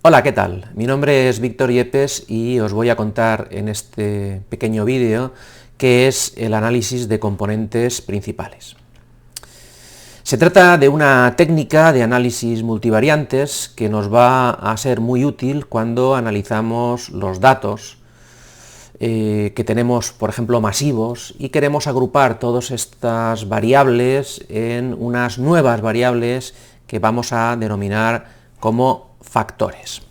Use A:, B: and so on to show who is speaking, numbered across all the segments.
A: Hola, ¿qué tal? Mi nombre es Víctor Yepes y os voy a contar en este pequeño vídeo qué es el análisis de componentes principales. Se trata de una técnica de análisis multivariantes que nos va a ser muy útil cuando analizamos los datos que tenemos, por ejemplo, masivos, y queremos agrupar todas estas variables en unas nuevas variables que vamos a denominar como factores.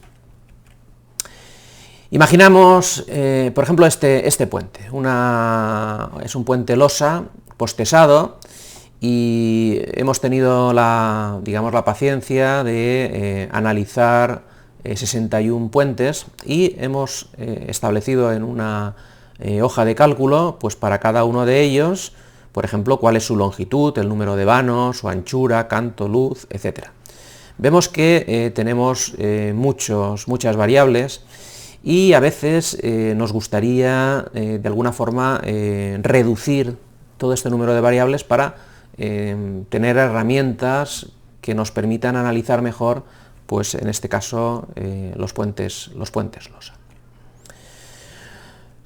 A: Imaginamos, por ejemplo, este puente. Es un puente losa, postesado, y hemos tenido la paciencia de analizar 61 puentes y hemos establecido en una hoja de cálculo, pues para cada uno de ellos, por ejemplo, cuál es su longitud, el número de vanos, su anchura, canto, luz, etc. Vemos que tenemos muchas variables y a veces nos gustaría de alguna forma reducir todo este número de variables para tener herramientas que nos permitan analizar mejor, pues en este caso, los puentes losa.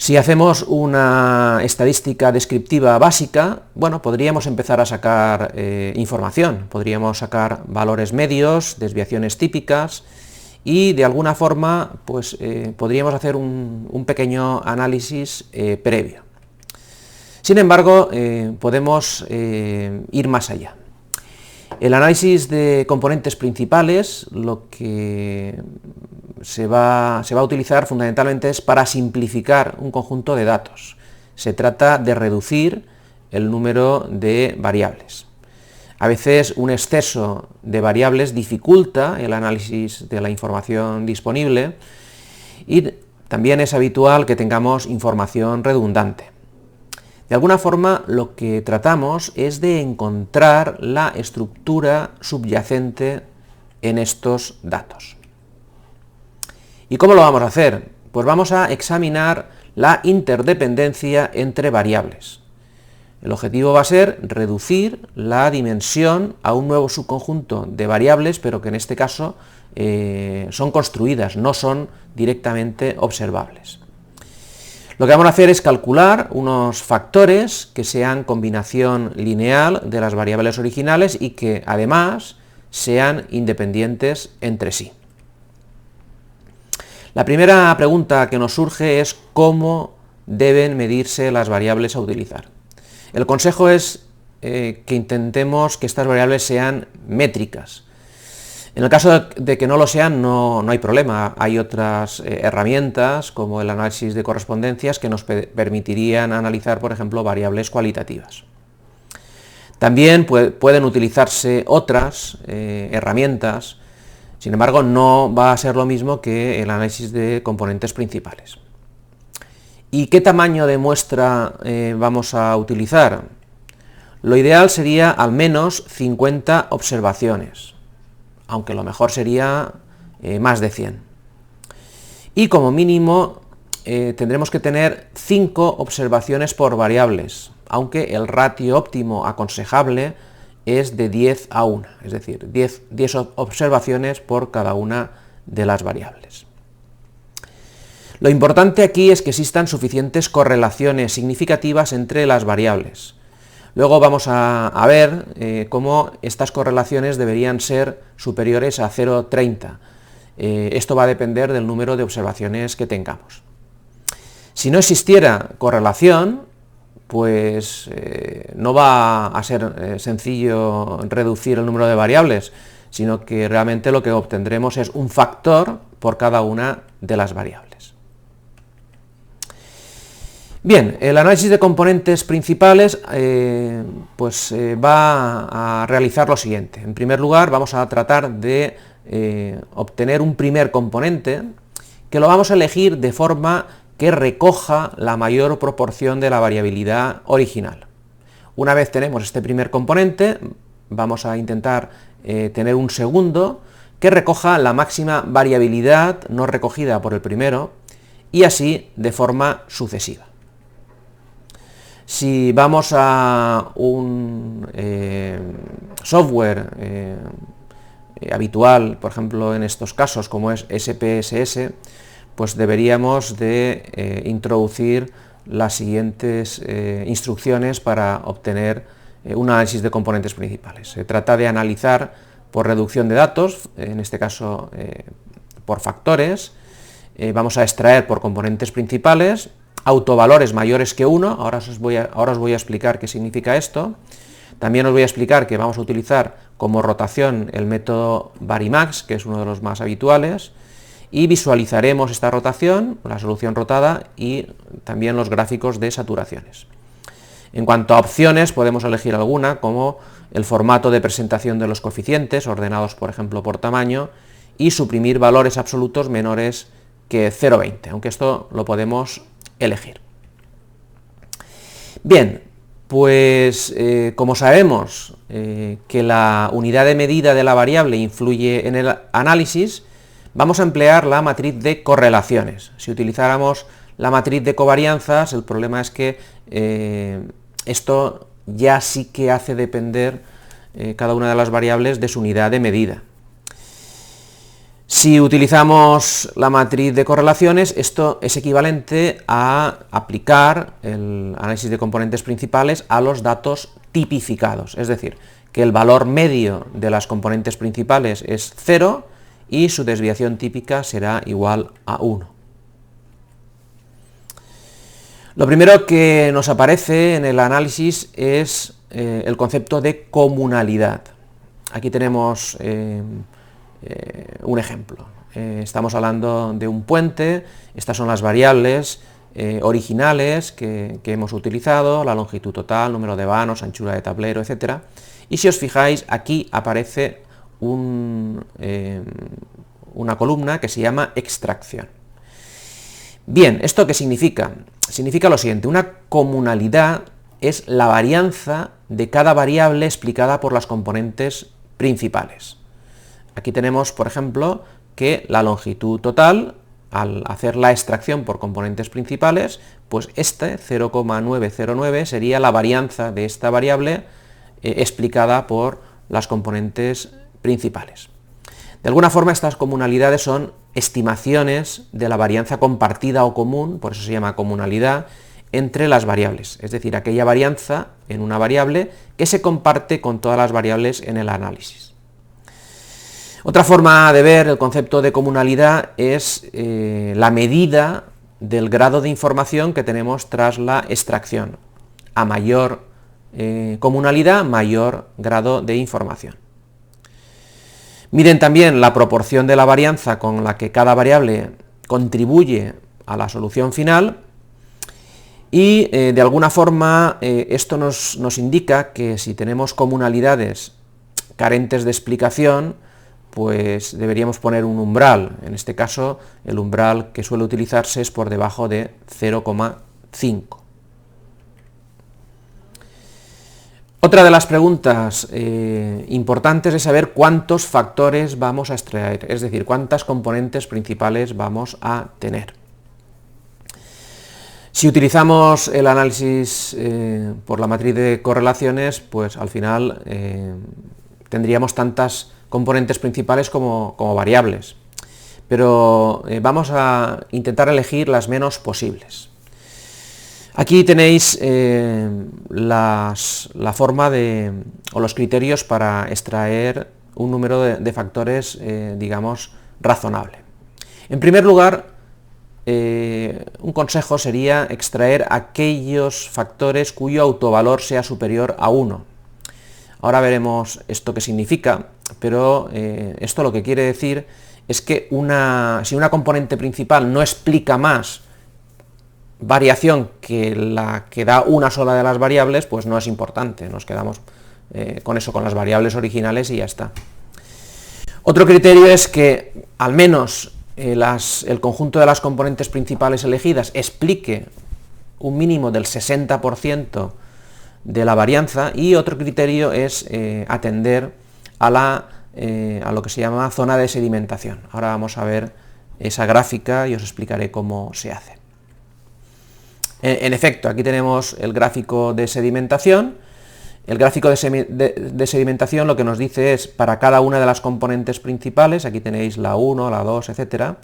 A: Si hacemos una estadística descriptiva básica, bueno, podríamos empezar a sacar información, podríamos sacar valores medios, desviaciones típicas, y de alguna forma pues podríamos hacer un pequeño análisis previo. Sin embargo, podemos ir más allá. El análisis de componentes principales, lo que se va a utilizar fundamentalmente es para simplificar un conjunto de datos. Se trata de reducir el número de variables. A veces un exceso de variables dificulta el análisis de la información disponible y también es habitual que tengamos información redundante. De alguna forma, lo que tratamos es de encontrar la estructura subyacente en estos datos. ¿Y cómo lo vamos a hacer? Pues vamos a examinar la interdependencia entre variables. El objetivo va a ser reducir la dimensión a un nuevo subconjunto de variables, pero que en este caso son construidas, no son directamente observables. Lo que vamos a hacer es calcular unos factores que sean combinación lineal de las variables originales y que además sean independientes entre sí. La primera pregunta que nos surge es cómo deben medirse las variables a utilizar. El consejo es que intentemos que estas variables sean métricas. En el caso de que no lo sean, no hay problema. Hay otras herramientas, como el análisis de correspondencias, que nos permitirían analizar, por ejemplo, variables cualitativas. También pueden utilizarse otras herramientas, sin embargo, no va a ser lo mismo que el análisis de componentes principales. ¿Y qué tamaño de muestra vamos a utilizar? Lo ideal sería al menos 50 observaciones, aunque lo mejor sería más de 100. Y como mínimo tendremos que tener 5 observaciones por variables, aunque el ratio óptimo aconsejable es de 10 a 1, es decir, 10 observaciones por cada una de las variables. Lo importante aquí es que existan suficientes correlaciones significativas entre las variables. Luego vamos a ver cómo estas correlaciones deberían ser superiores a 0,30. Esto va a depender del número de observaciones que tengamos. Si no existiera correlación, pues no va a ser sencillo reducir el número de variables, sino que realmente lo que obtendremos es un factor por cada una de las variables. Bien, el análisis de componentes principales va a realizar lo siguiente. En primer lugar, vamos a tratar de obtener un primer componente que lo vamos a elegir de forma que recoja la mayor proporción de la variabilidad original. Una vez tenemos este primer componente, vamos a intentar tener un segundo que recoja la máxima variabilidad no recogida por el primero y así de forma sucesiva. Si vamos a un software habitual, por ejemplo, en estos casos, como es SPSS, pues deberíamos de introducir las siguientes instrucciones para obtener un análisis de componentes principales. Se trata de analizar por reducción de datos, en este caso por factores. Vamos a extraer por componentes principales autovalores mayores que 1, ahora os voy a explicar qué significa esto. También os voy a explicar que vamos a utilizar como rotación el método Varimax, que es uno de los más habituales, y visualizaremos esta rotación, la solución rotada, y también los gráficos de saturaciones. En cuanto a opciones, podemos elegir alguna, como el formato de presentación de los coeficientes, ordenados por ejemplo por tamaño, y suprimir valores absolutos menores que 0,20, aunque esto lo podemos elegir. Bien, pues como sabemos que la unidad de medida de la variable influye en el análisis, vamos a emplear la matriz de correlaciones. Si utilizáramos la matriz de covarianzas, el problema es que esto ya sí que hace depender cada una de las variables de su unidad de medida. Si utilizamos la matriz de correlaciones, esto es equivalente a aplicar el análisis de componentes principales a los datos tipificados, es decir, que el valor medio de las componentes principales es 0 y su desviación típica será igual a 1. Lo primero que nos aparece en el análisis es el concepto de comunalidad. Aquí tenemos un ejemplo. Estamos hablando de un puente, estas son las variables originales que hemos utilizado, la longitud total, número de vanos, anchura de tablero, etc. Y si os fijáis, aquí aparece una columna que se llama extracción. Bien, ¿esto qué significa? Significa lo siguiente: una comunalidad es la varianza de cada variable explicada por las componentes principales. Aquí tenemos, por ejemplo, que la longitud total, al hacer la extracción por componentes principales, pues este 0,909 sería la varianza de esta variable explicada por las componentes principales. De alguna forma, estas comunalidades son estimaciones de la varianza compartida o común, por eso se llama comunalidad, entre las variables, es decir, aquella varianza en una variable que se comparte con todas las variables en el análisis. Otra forma de ver el concepto de comunalidad es la medida del grado de información que tenemos tras la extracción. A mayor comunalidad, mayor grado de información. Miden también la proporción de la varianza con la que cada variable contribuye a la solución final y de alguna forma esto nos indica que si tenemos comunalidades carentes de explicación, pues deberíamos poner un umbral. En este caso, el umbral que suele utilizarse es por debajo de 0,5. Otra de las preguntas importantes es saber cuántos factores vamos a extraer, es decir, cuántas componentes principales vamos a tener. Si utilizamos el análisis por la matriz de correlaciones, pues al final tendríamos tantas componentes principales como variables, pero vamos a intentar elegir las menos posibles. Aquí tenéis la forma o los criterios para extraer un número de factores, digamos, razonable. En primer lugar, un consejo sería extraer aquellos factores cuyo autovalor sea superior a 1. Ahora veremos esto qué significa, pero esto lo que quiere decir es que si una componente principal no explica más variación que la que da una sola de las variables, pues no es importante, nos quedamos con eso, con las variables originales y ya está. Otro criterio es que al menos el conjunto de las componentes principales elegidas explique un mínimo del 60% de la varianza, y otro criterio es atender a lo que se llama zona de sedimentación. Ahora vamos a ver esa gráfica y os explicaré cómo se hace. En efecto, aquí tenemos el gráfico de sedimentación. El gráfico de sedimentación lo que nos dice es para cada una de las componentes principales, aquí tenéis la 1, la 2, etcétera,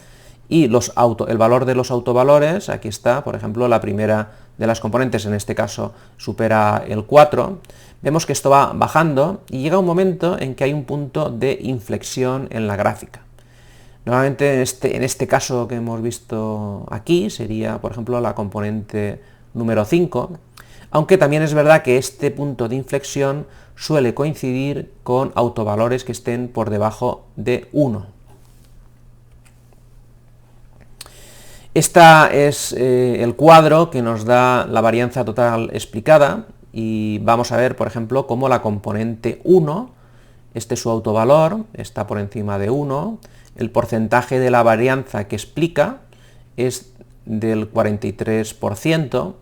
A: y el valor de los autovalores, aquí está, por ejemplo, la primera de las componentes, en este caso supera el 4, vemos que esto va bajando y llega un momento en que hay un punto de inflexión en la gráfica. Normalmente en este caso que hemos visto aquí sería, por ejemplo, la componente número 5, aunque también es verdad que este punto de inflexión suele coincidir con autovalores que estén por debajo de 1. Este es el cuadro que nos da la varianza total explicada y vamos a ver, por ejemplo, cómo la componente 1, este es su autovalor, está por encima de 1, el porcentaje de la varianza que explica es del 43%,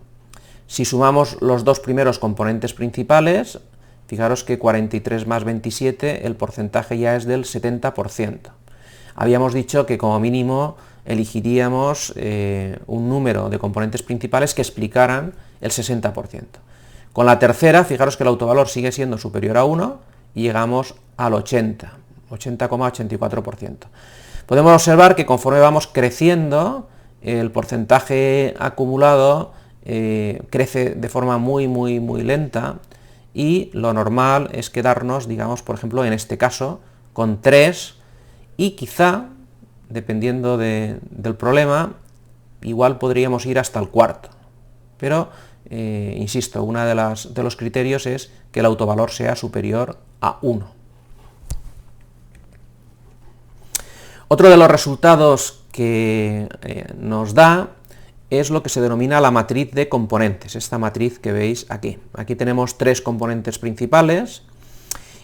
A: si sumamos los dos primeros componentes principales, fijaros que 43 más 27, el porcentaje ya es del 70%. Habíamos dicho que como mínimo elegiríamos un número de componentes principales que explicaran el 60%. Con la tercera, fijaros que el autovalor sigue siendo superior a 1 y llegamos al 80,84%. Podemos observar que conforme vamos creciendo, el porcentaje acumulado crece de forma muy lenta y lo normal es quedarnos, digamos, por ejemplo, en este caso, con 3 y quizá, dependiendo del problema, igual podríamos ir hasta el cuarto. Pero, insisto, uno de los criterios es que el autovalor sea superior a 1. Otro de los resultados que nos da es lo que se denomina la matriz de componentes, esta matriz que veis aquí. Aquí tenemos 3 componentes principales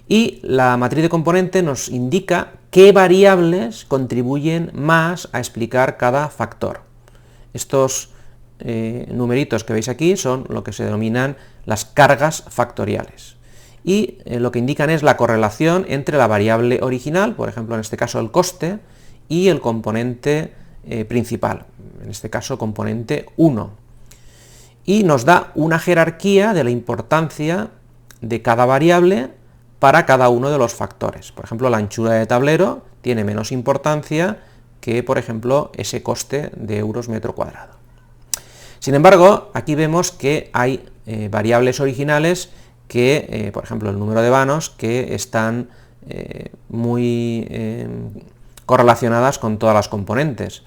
A: y la matriz de componentes nos indica qué variables contribuyen más a explicar cada factor. Estos numeritos que veis aquí son lo que se denominan las cargas factoriales. Y lo que indican es la correlación entre la variable original, por ejemplo en este caso el coste, y el componente principal, en este caso componente 1. Y nos da una jerarquía de la importancia de cada variable para cada uno de los factores. Por ejemplo, la anchura de tablero tiene menos importancia que, por ejemplo, ese coste de euros metro cuadrado. Sin embargo, aquí vemos que hay variables originales que, por ejemplo, el número de vanos, que están muy correlacionadas con todas las componentes.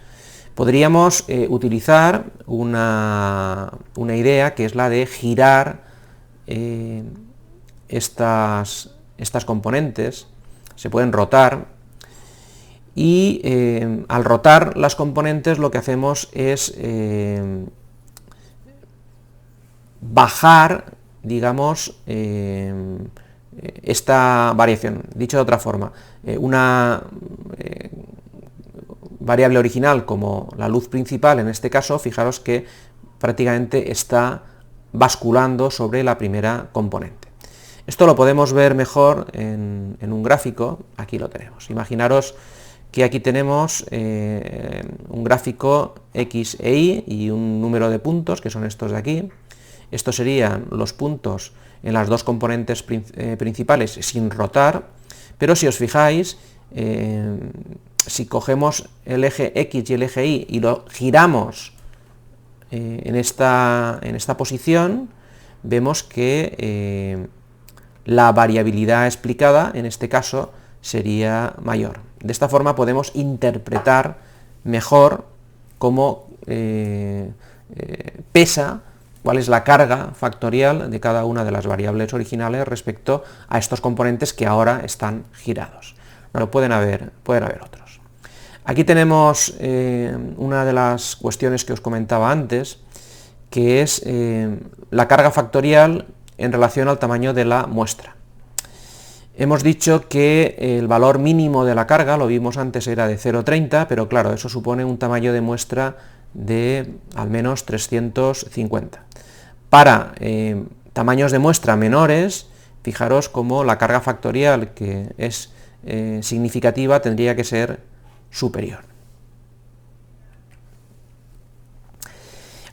A: Podríamos utilizar una idea que es la de girar estas componentes, se pueden rotar, y al rotar las componentes lo que hacemos es bajar, digamos, esta variación. Dicho de otra forma, una variable original como la luz principal, en este caso, fijaros que prácticamente está basculando sobre la primera componente. Esto lo podemos ver mejor en un gráfico, aquí lo tenemos. Imaginaros que aquí tenemos un gráfico X e Y y un número de puntos, que son estos de aquí. Estos serían los puntos en las dos componentes principales sin rotar, pero si os fijáis, si cogemos el eje X y el eje Y y lo giramos en esta posición, vemos que la variabilidad explicada, en este caso, sería mayor. De esta forma podemos interpretar mejor cómo pesa, cuál es la carga factorial de cada una de las variables originales respecto a estos componentes que ahora están girados. Pero pueden haber otros. Aquí tenemos una de las cuestiones que os comentaba antes, que es la carga factorial en relación al tamaño de la muestra. Hemos dicho que el valor mínimo de la carga, lo vimos antes, era de 0,30, pero claro, eso supone un tamaño de muestra de al menos 350. Para tamaños de muestra menores, fijaros cómo la carga factorial, que es significativa, tendría que ser superior.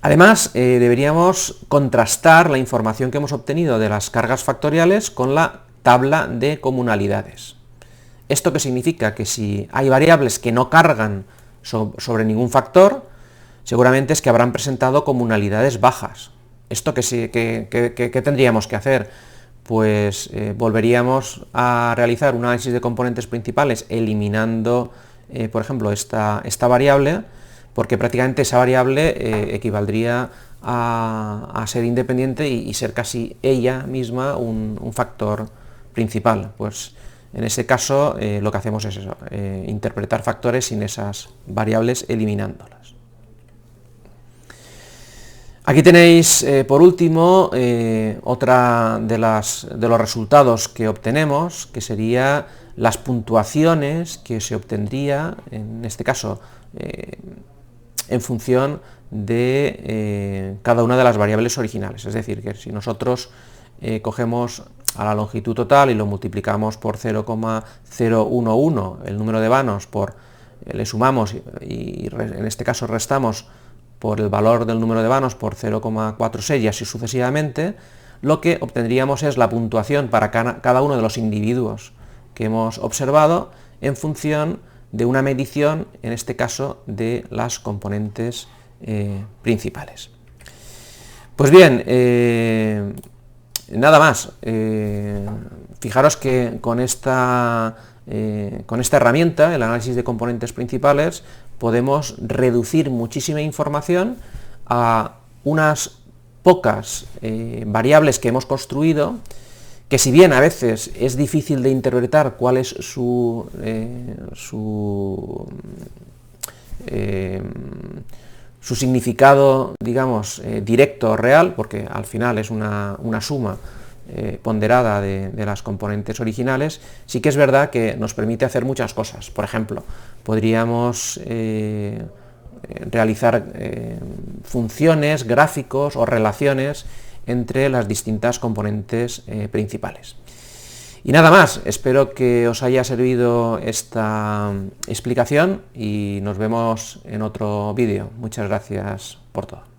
A: Además, deberíamos contrastar la información que hemos obtenido de las cargas factoriales con la tabla de comunalidades. ¿Esto qué significa? Que si hay variables que no cargan sobre ningún factor, seguramente es que habrán presentado comunalidades bajas. ¿Esto qué tendríamos que hacer? Pues volveríamos a realizar un análisis de componentes principales eliminando, por ejemplo, esta variable, porque prácticamente esa variable equivaldría a ser independiente y ser casi ella misma un factor principal. Pues en ese caso lo que hacemos es eso, interpretar factores sin esas variables eliminándolas. Aquí tenéis, por último, otra de los resultados que obtenemos, que sería las puntuaciones que se obtendría, en este caso, en función de cada una de las variables originales. Es decir, que si nosotros cogemos a la longitud total y lo multiplicamos por 0,011, el número de vanos, le sumamos y en este caso restamos por el valor del número de vanos por 0,46 y así sucesivamente, lo que obtendríamos es la puntuación para cada uno de los individuos que hemos observado en función de una medición, en este caso, de las componentes principales. Pues bien, nada más. Fijaros que con esta herramienta, el análisis de componentes principales, podemos reducir muchísima información a unas pocas variables que hemos construido, que si bien a veces es difícil de interpretar cuál es su significado, digamos, directo o real, porque al final es una suma ponderada de las componentes originales, sí que es verdad que nos permite hacer muchas cosas. Por ejemplo, podríamos realizar funciones, gráficos o relaciones entre las distintas componentes principales. Y nada más, espero que os haya servido esta explicación y nos vemos en otro vídeo. Muchas gracias por todo.